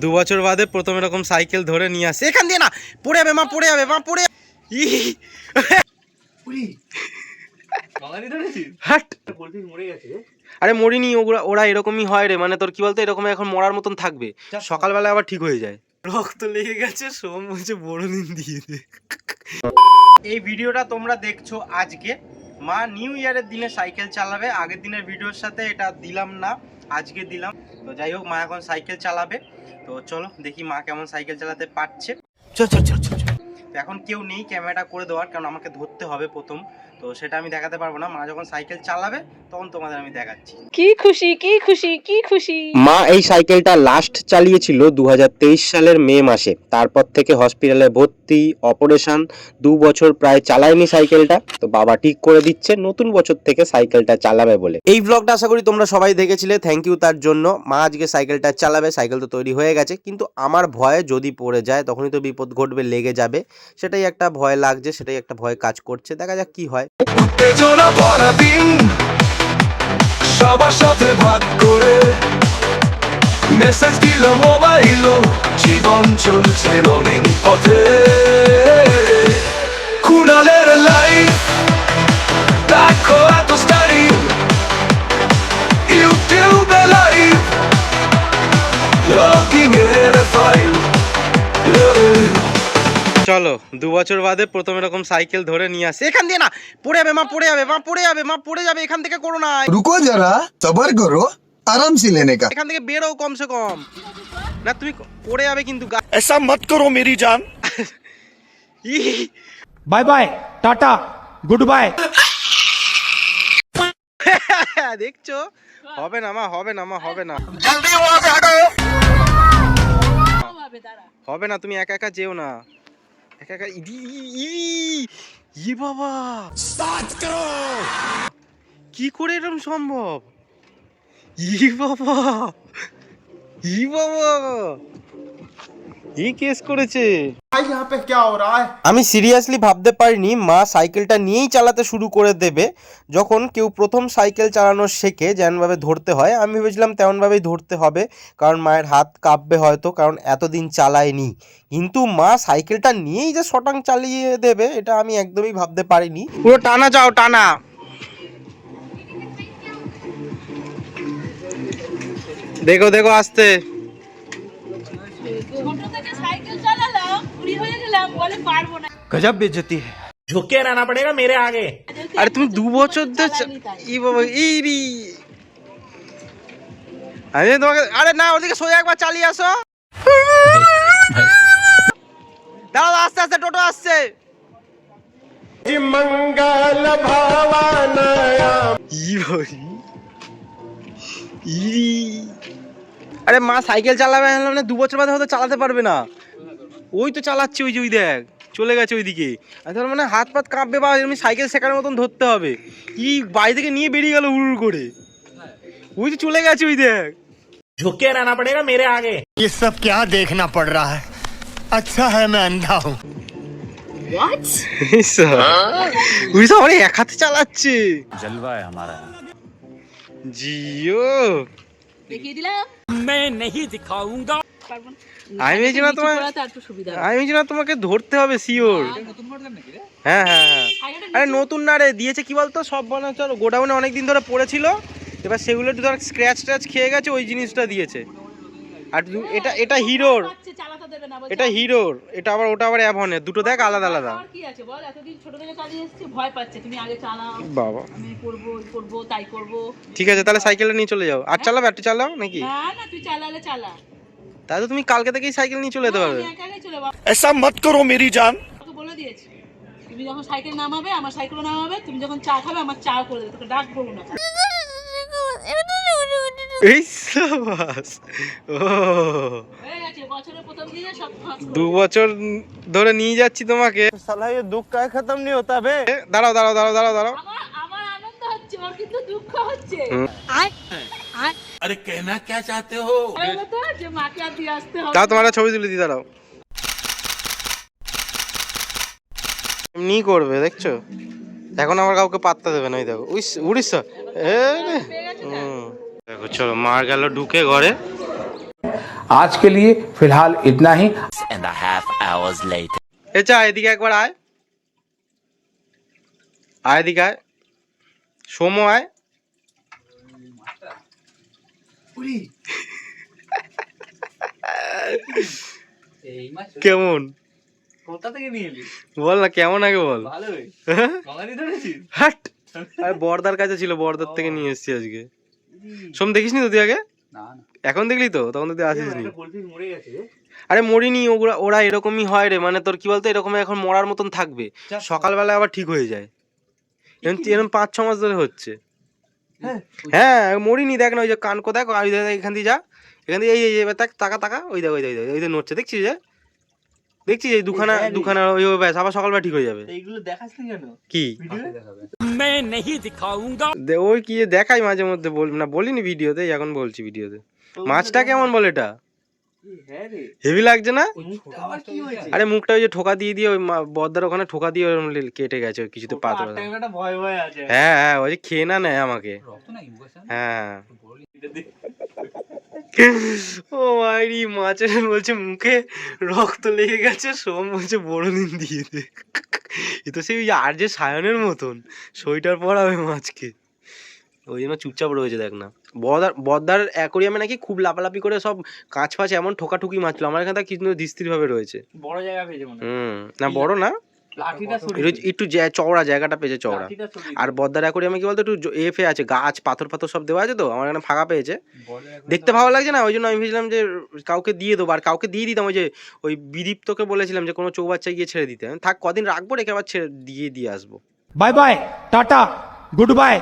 2 বছর বাদে প্রথম এরকম সাইকেল ধরে নিয়ে আসে। এখান দিয়ে না, পড়ে যাবে মা, পড়ে যাবে মা, পড়ে আরে মরিনি, ওরা এরকমই হয় রে, মানে তোর কি বলতো, এরকম এখন মরার মতন থাকবে, সকালবেলা আবার ঠিক হয়ে যায়। রক্ত লেগে গেছে, সোম বলছে বড় দিন দিয়ে দে। এই ভিডিওটা তোমরা দেখছো আজকে, মা নিউ ইয়ারের দিনে সাইকেল চালাবে। আগের দিনের ভিডিওর সাথে এটা দিলাম না, আজকে দিলাম। তো যাই হোক, মা এখন সাইকেল চালাবে। তো চলো দেখি মা কেমন সাইকেল চালাতে পারছে। চল চল চল চল। তো এখন কেউ নেই ক্যামেরাটা করে দেওয়ার, কারণ আমাকে ধরতে হবে প্রথম, তো সেটা আমি দেখাতে পারবো না। মা যখন সাইকেল চালাবে তখন তোমাদের আমি দেখাচ্ছি। কি খুশি কি খুশি কি খুশি। মা এই সাইকেলটা লাস্ট চালিয়েছিল 2023 সালের মে মাসে। তারপর থেকে হসপিটালে ভর্তি, অপারেশন, 2 বছর প্রায় চালায়নি সাইকেলটা। তো বাবা ঠিক করে দিচ্ছে নতুন বছর থেকে সাইকেলটা চালাবে বলে। এই ব্লগটা আশা করি তোমরা সবাই দেখেছিলে, থ্যাংক ইউ তার জন্য। মা আজকে সাইকেলটা চালাবে, সাইকেল তো তৈরি হয়ে গেছে, কিন্তু আমার ভয়ে যদি পড়ে যায় তখনই তো বিপদ ঘটবে, লেগে যাবে, সেটাই একটা ভয় লাগছে, সেটাই একটা ভয় কাজ করছে। দেখা যাক কি হয়। সবার সাথে ভাগ করে মেসেজ দিল মোবাইল, জীবন চলছে রঙিন পথে। কুণালের লাইফ দেখো এত স্টাইল, ইউটিউবে লাইভ, লগিং এর ফাইল। চলো 2 বছর বাদে প্রথম এরকম সাইকেল ধরে নিয়ে আসে। এখান দিয়ে না, পড়ে যাবে মা, পড়ে যাবে মা, পড়ে যাবে মা, পড়ে যাবে, এখান থেকে করো না, रुको जरा सबर करो, आराम से लेने का। এখান থেকে বেরো কমসে কম। না তুমি পড়ে যাবে কিন্তু। ऐसा मत करो मेरी जान। Bye bye tata goodbye. দেখছো, হবে না মা, হবে না মা, হবে না, হবে না, তুমি একা একা যেও না, একা একা। ই বাবা, কি করে এরকম সম্ভব? ই বাবা, ই বাবা, এই কেস করেছে। यहाँ पे क्या हो रहा है? আমি সিরিয়াসলি ভাবতে পারিনি মা সাইকেলটা নিয়েই চালাতে শুরু করে দেবে। যখন কেউ প্রথম সাইকেল চালানো শেখে, যেমনভাবে ধরতে হয়, আমি ভেবেছিলাম তেমনভাবেই ধরতে হবে, কারণ মায়ের হাত কাঁপবে হয়তো, কারণ এতদিন চালায়নি। কিন্তু মা সাইকেলটা নিয়েই যে শটাং চালিয়ে দেবে, এটা আমি একদমই ভাবতে পারিনি। পুরো টানা যাও, টানা। দেখো দেখো আসতে। गजब बेइज्जती है। झुके रहना पड़ेगा मेरे आगे। আরে তুমি 2 বছর ই বাবা, ইরি আরে তোমাকে, আরে না, ওদিকে সোজা একবার চালিয়ে আসো। দাঁড়াও, আস্তে আস্তে টোটো আসছে। মঙ্গল ভাবানায়া আরে মা সাইকেল চালাবে না, 2 বছর বাদে হয়তো চালাতে পারবে না। ওই তো চালাচ্ছে, ওই যে ওই দেখ চলে গেছে ওইদিকে। তার মানে হাত পাত কাঁপবে, বা এমনি সাইকেল শেখার মতন ধরতে হবে। কি বাড়ি থেকে নিয়ে বেরিয়ে গেল উড় করে, ওই তো চলে গেছে ওই দেখ। झुके रहना पड़ेगा मेरे आगे। ये सब क्या देखना पड़ रहा है? अच्छा है मैं अंधा हूँ। ওই তো অনেক এক হাতে চালাচ্ছে। जलवा है हमारा। জিও দেখিয়ে দিলাম। मैं नहीं दिखाऊंगा। আমি ভেবেছিলাম তোমার, আমি ভেবেছিলাম তোমাকে ধরতে হবে শিওর। হ্যাঁ হ্যাঁ হ্যাঁ, আরে নতুন না রে, দিয়েছে কি বলতো, সব মানে চলো গোডাউনে অনেকদিন ধরে পড়েছিল, এবার সেগুলো ধর স্ক্র্যাচ ট্র্যাচ খেয়ে গেছে, ওই জিনিসটা দিয়েছে। আর এটা এটা হিরোর, এটা হিরোর, এটা আবার, ওটা আবার অ্যাভনের, দুটো দেখ আলাদা আলাদা। কি আছে বল, এতদিন ছোট থেকে চালিয়ে এসেছি, ভয় পাচ্ছে, তুমি আগে চালাও, বাবা আমি করব ওই করব তাই করব। ঠিক আছে, তাহলে সাইকেলটা নিয়ে চলে যাও। আর চালাবে, একটু চালাও নাকি? না না, তুই চালালে চালা, তাহলে তুমি কালকে থেকেই সাইকেল নিয়ে চলে যেতে পারবে। আমি একা একাই চলে যাবো। ऐसा मत करो मेरी जान। তোকে বলে দিয়েছি, তুমি যখন সাইকেল নামাবে আমার সাইকেলও নামাবে, তুমি যখন চা খাবে আমার চা করে দেবে, তোকে ডাকবো না। এই সাবাস। ও হয়ে গেছে, বছরের প্রথম দিনে সব 2 বছর ধরে নিয়ে যাচ্ছি তোমাকে। সালা ये दुख का खत्म नहीं होता बे। দাঁড়াও দাঁড়াও দাঁড়াও দাঁড়াও দাঁড়াও। আমার আনন্দ হচ্ছে, ওর কিন্তু দুঃখ হচ্ছে। अरे कहना क्या चाहते हो? বলো তো যে মাকে আর দিয়ে আসতে হবে। দাও তোমার ছবি তুলে দি, দাঁড়াও। এমনি করবে দেখছো, এখন আবার কাউকে পাত্তা দেবে না। ওই দেখো উড়িষ্যা, দেখো চলো মার গেল ঢুকে ঘরে। आज के लिए फिलहाल इतना ही। চা এদিকে একবার আয়, আয় এদিকে আয়, সোমো আয়। কেমন কোথা থেকে নিয়ে এলি? বল না, কেমন আগে বল। ভালোই। বাঙালি ধরেছিস? হাট, আরে বর্দার কাছে ছিল, বর্দার থেকে নিয়ে এসেছি আজকে। সোম দেখিসনি তো তুই আগে? না না, এখন দেখলি তো, তখন তো তুই আসিসনি। একটা গোলফিশ মরে গেছে রে। আরে মরিনি, ওরা ওরা এরকমই হয় রে, মানে তোর কি বলতো, এরকম এখন মরার মতন থাকবে, সকালবেলা আবার ঠিক হয়ে যায়। এরকম 5-6 মাস ধরে হচ্ছে। হ্যাঁ মরিনি, দেখ না ওই যে কানকো দেখ, ওই দেখ এখান দিয়ে যা, এখান দিয়ে এই এবার তাকা তাকা, ওই দেখ ওই দেখ ওই দেখ নড়ছে, দেখছিস যে, দেখছিস এই দুখানা দুখানা, ওই ব্যাস আবার সকালবেলা ঠিক হয়ে যাবে। এইগুলো দেখাস না কেন? কি ভিডিও ওই কি দেখাই মাঝে মধ্যে, বলিনি ভিডিওতে, এখন বলছি ভিডিওতে। মাছটা কেমন বল এটা? হ্যাঁ রে, হেভি লাগছে না? মুখটা আবার কি হয়েছে? আরে মুখটা ওই যে ঠোকা দিয়ে দিয়ে ওই বদ্দার ওখানে ঠোকা দিয়ে ওরম কেটে গেছে, ওই কিছুতে পাতা। একটা ভয় ভয় আছে। হ্যাঁ হ্যাঁ, ওই যে খেয়ে না নেয় আমাকে। হ্যাঁ ও মাইরি, মাছের বলছে মুখে রক্ত লেগে গেছে, সোম বলছে বড় দিন দিয়ে দে। এ তো সেই আর যে সায়নের মতন সোয়েটার পরা ওই মাছকে, ওই জন্য চুপচাপ রয়েছে। দেখ না, বদ্দার অ্যাকোরিয়ামে নাকি খুব লাপালাপি করে সব কাঁচ ফাঁচ এমন ঠোকাঠুকি মাছলো, আমার এখানে কিন্তু ধিস্থির ভাবে রয়েছে। বড় জায়গা পেয়েছে মনে হয়। না বড় না, লাঠিটা সরিয়ে একটু চওড়া, জায়গাটা পেয়েছে চওড়া। লাঠিটা সরিয়ে আর বদ্দার অ্যাকোরিয়ামে কি বলতো, একটু এফে আছে, গাছ পাথর ফাথর সব দেওয়া আছে তো, আমার এখানে ফাঁকা পেয়েছে, দেখতে ভালো লাগছে না, ওই জন্য আমি ভেবেছিলাম যে কাউকে দিয়ে দেবো, আর কাউকে দিয়ে দিতাম। ওই যে ওই বিদীপ্তকে বলেছিলাম যে কোনো চৌবাচ্চায় গিয়ে ছেড়ে দিতে, থাক কদিন রাখবো, রেখে আবার ছেড়ে দিয়ে আসবো। Bye bye tata good bye.